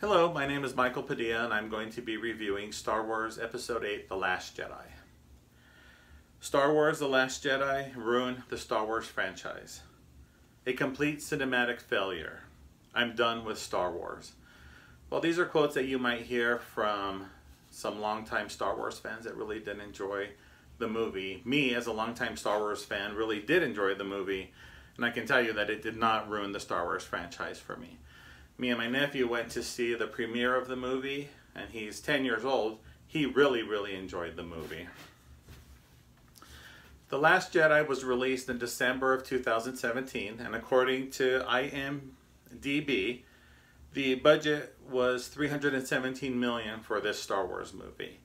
Hello, my name is Michael Padilla and I'm going to be reviewing Star Wars Episode 8, The Last Jedi. Star Wars The Last Jedi ruined the Star Wars franchise. A complete cinematic failure. I'm done with Star Wars. Well, these are quotes that you might hear from some longtime Star Wars fans that really didn't enjoy the movie. Me, as a longtime Star Wars fan, really did enjoy the movie, and I can tell you that it did not ruin the Star Wars franchise for me. Me and my nephew went to see the premiere of the movie, and he's 10 years old. He really enjoyed the movie. The Last Jedi was released in December of 2017, and according to IMDb, the budget was $317 million for this Star Wars movie.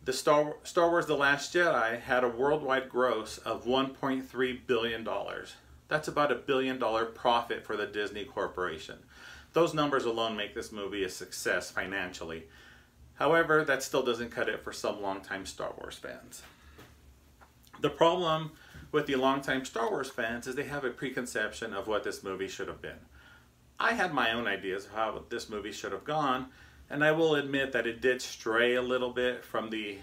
The Star Wars The Last Jedi had a worldwide gross of $1.3 billion. That's about $1 billion profit for the Disney Corporation. Those numbers alone make this movie a success financially. However, that still doesn't cut it for some longtime Star Wars fans. The problem with the longtime Star Wars fans is they have a preconception of what this movie should have been. I had my own ideas of how this movie should have gone, and I will admit that it did stray a little bit from the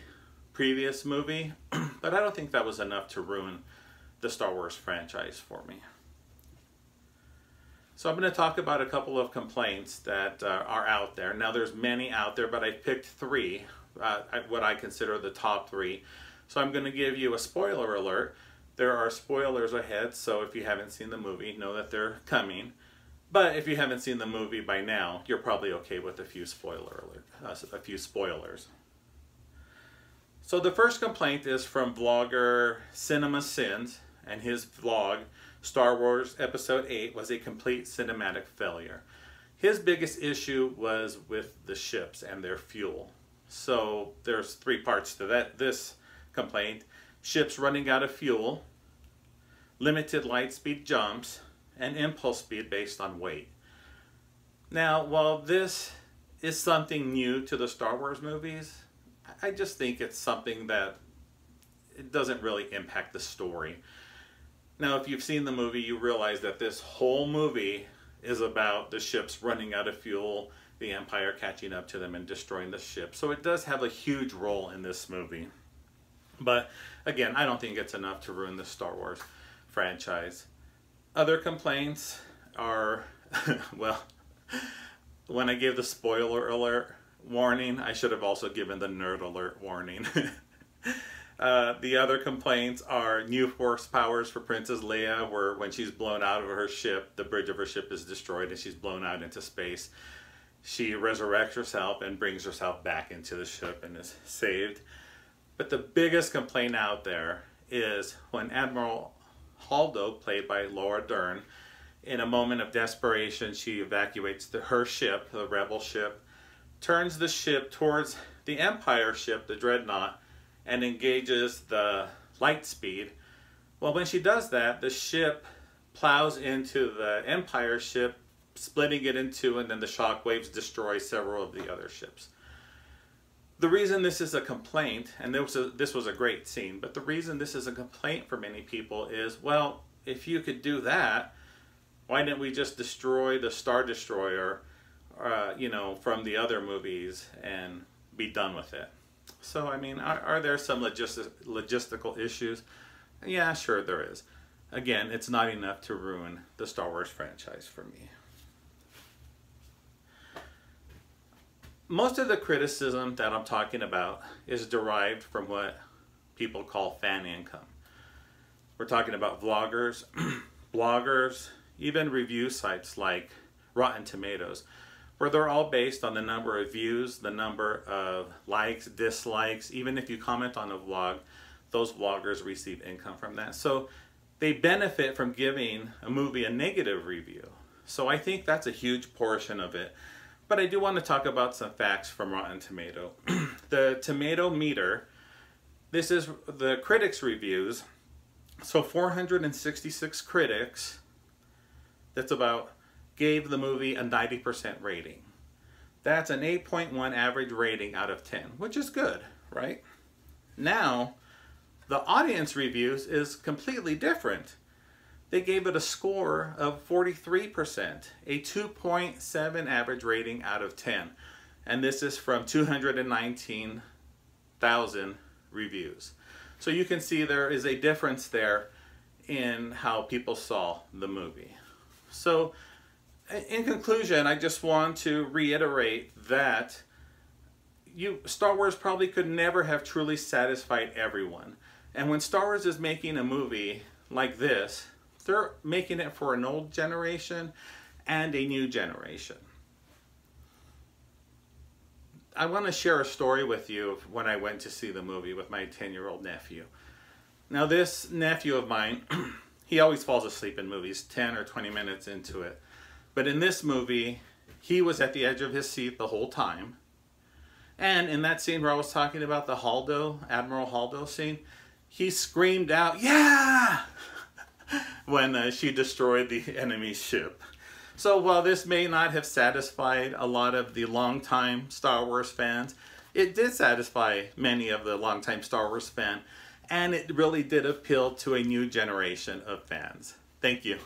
previous movie, but I don't think that was enough to ruin the Star Wars franchise for me. So I'm going to talk about a couple of complaints that are out there. Now there's many out there, but I picked three, what I consider the top three. So I'm going to give you a spoiler alert. There are spoilers ahead, so if you haven't seen the movie, know that they're coming. But if you haven't seen the movie by now, you're probably okay with a few spoilers. So the first complaint is from vlogger Cinema Sins, and his vlog, Star Wars Episode 8, was a complete cinematic failure. His biggest issue was with the ships and their fuel. So there's three parts to this complaint: ships running out of fuel, limited light speed jumps, and impulse speed based on weight. Now, while this is something new to the Star Wars movies, I just think it's something that it doesn't really impact the story. Now, if you've seen the movie, you realize that this whole movie is about the ships running out of fuel, the Empire catching up to them and destroying the ship. So it does have a huge role in this movie. But again, I don't think it's enough to ruin the Star Wars franchise. Other complaints are, well, when I gave the spoiler alert warning, I should have also given the nerd alert warning. The other complaints are new force powers for Princess Leia, where when she's blown out of her ship, the bridge of her ship is destroyed and she's blown out into space. She resurrects herself and brings herself back into the ship and is saved. But the biggest complaint out there is when Admiral Holdo, played by Laura Dern, in a moment of desperation, she evacuates her ship, the rebel ship, turns the ship towards the Empire ship, the Dreadnought, and engages the light speed. Well, when she does that, the ship plows into the Empire ship, splitting it in two, and then the shockwaves destroy several of the other ships. The reason this is a complaint, and this was a great scene, but the reason this is a complaint for many people is, well, if you could do that, why didn't we just destroy the Star Destroyer, from the other movies and be done with it? So, I mean, are there some logistical issues? Yeah, sure there is. Again, it's not enough to ruin the Star Wars franchise for me. Most of the criticism that I'm talking about is derived from what people call fan income. We're talking about vloggers, bloggers, even review sites like Rotten Tomatoes, where they're all based on the number of views, the number of likes, dislikes. Even if you comment on a vlog, those vloggers receive income from that. So they benefit from giving a movie a negative review. So I think that's a huge portion of it. But I do want to talk about some facts from Rotten Tomato. The tomato meter, this is the critics' reviews. So 466 critics, gave the movie a 90% rating. That's an 8.1 average rating out of 10, which is good, right? Now, the audience reviews is completely different. they gave it a score of 43%, a 2.7 average rating out of 10. And this is from 219,000 reviews. So you can see there is a difference there in how people saw the movie. So in conclusion, I just want to reiterate that Star Wars probably could never have truly satisfied everyone. And when Star Wars is making a movie like this, they're making it for an old generation and a new generation. I want to share a story with you of when I went to see the movie with my 10-year-old nephew. Now this nephew of mine, he always falls asleep in movies 10 or 20 minutes into it. But in this movie, he was at the edge of his seat the whole time. And in that scene where I was talking about the Holdo, Admiral Holdo scene, he screamed out, "Yeah!" when she destroyed the enemy ship. So while this may not have satisfied a lot of the longtime Star Wars fans, it did satisfy many of the longtime Star Wars fans, and it really did appeal to a new generation of fans. Thank you.